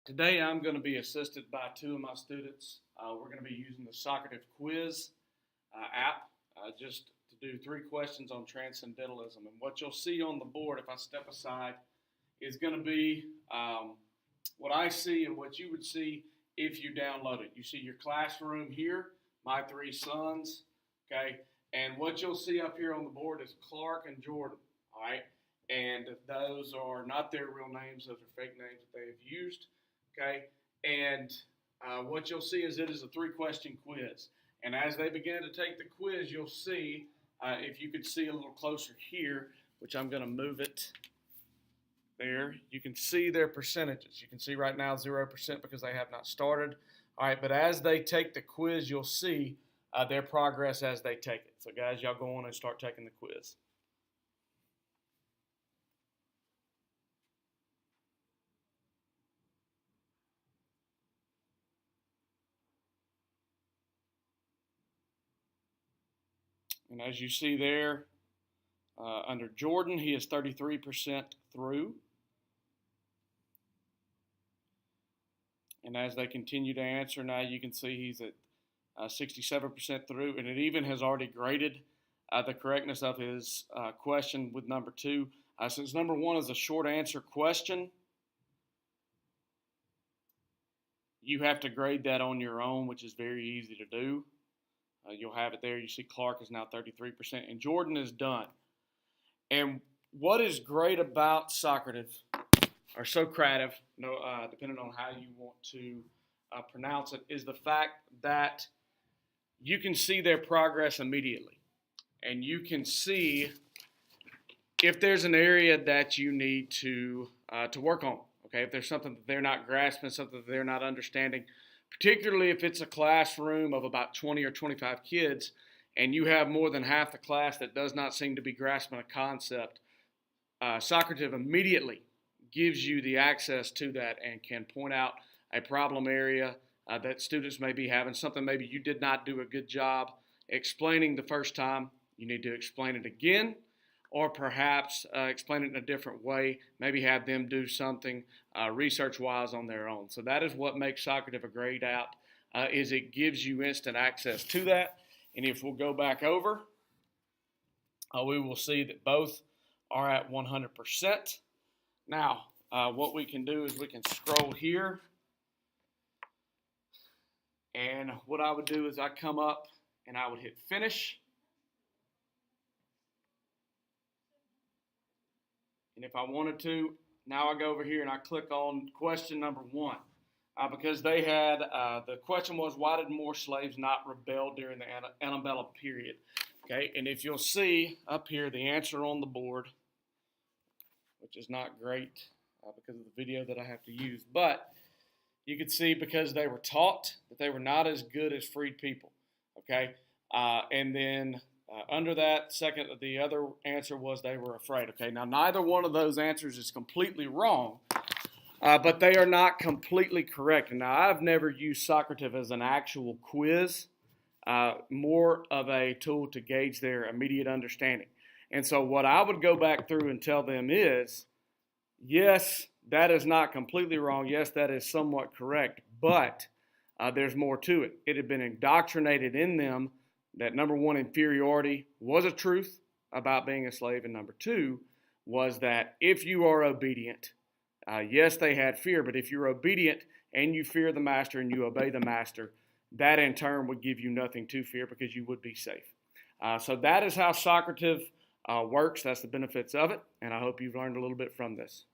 Today I'm going to be assisted by two of my students. We're going to be using the Socrative quiz app just to do 3 questions on transcendentalism. And what you'll see on the board, if I step aside, is going to be what I see and what you would see if you download it. You see your classroom here, my 3 sons, okay? And what you'll see up here on the board is Clark and Jordan, all right? And those are not their real names. Those are fake names that they have used. Okay, and what you'll see is it is a 3-question quiz. And as they begin to take the quiz, you'll see, if you could see a little closer here, which I'm going to move it there, you can see their percentages. You can see right now 0% because they have not started. All right, but as they take the quiz, you'll see their progress as they take it. So guys, y'all go on and start taking the quiz. And as you see there, under Jordan, he is 33% through. And as they continue to answer, now you can see he's at 67% through. And it even has already graded the correctness of his question with number 2. Since number 1 is a short answer question, you have to grade that on your own, which is very easy to do. You'll have it there. You see Clark is now 33%, and Jordan is done. And what is great about Socrative, or Socrative, depending on how you want to pronounce it, is the fact that you can see their progress immediately. And you can see if there's an area that you need to work on. Okay, if there's something that they're not grasping, something that they're not understanding, particularly if it's a classroom of about 20 or 25 kids and you have more than half the class that does not seem to be grasping a concept, Socrative immediately gives you the access to that and can point out a problem area that students may be having, something maybe you did not do a good job explaining the first time. You need to explain it again, or perhaps explain it in a different way, maybe have them do something research-wise on their own. So that is what makes Socrative a great app, is it gives you instant access to that. And if we'll go back over, we will see that both are at 100%. Now, what we can do is we can scroll here. And what I would do is I come up and I would hit finish. And if I wanted to, now I go over here and I click on question number 1. Because they had, the question was, why did more slaves not rebel during the antebellum period? Okay, and if you'll see up here the answer on the board, which is not great because of the video that I have to use, but you could see because they were taught that they were not as good as freed people. Okay, and then under that, the other answer was they were afraid. Okay, now neither one of those answers is completely wrong, but they are not completely correct. And now I've never used Socrative as an actual quiz, more of a tool to gauge their immediate understanding. And so what I would go back through and tell them is, yes, that is not completely wrong. Yes, that is somewhat correct, but there's more to it. It had been indoctrinated in them that number 1, inferiority was a truth about being a slave, and number 2 was that if you are obedient, yes, they had fear, but if you're obedient and you fear the master and you obey the master, that in turn would give you nothing to fear because you would be safe. So that is how Socrative works. That's the benefits of it, and I hope you've learned a little bit from this.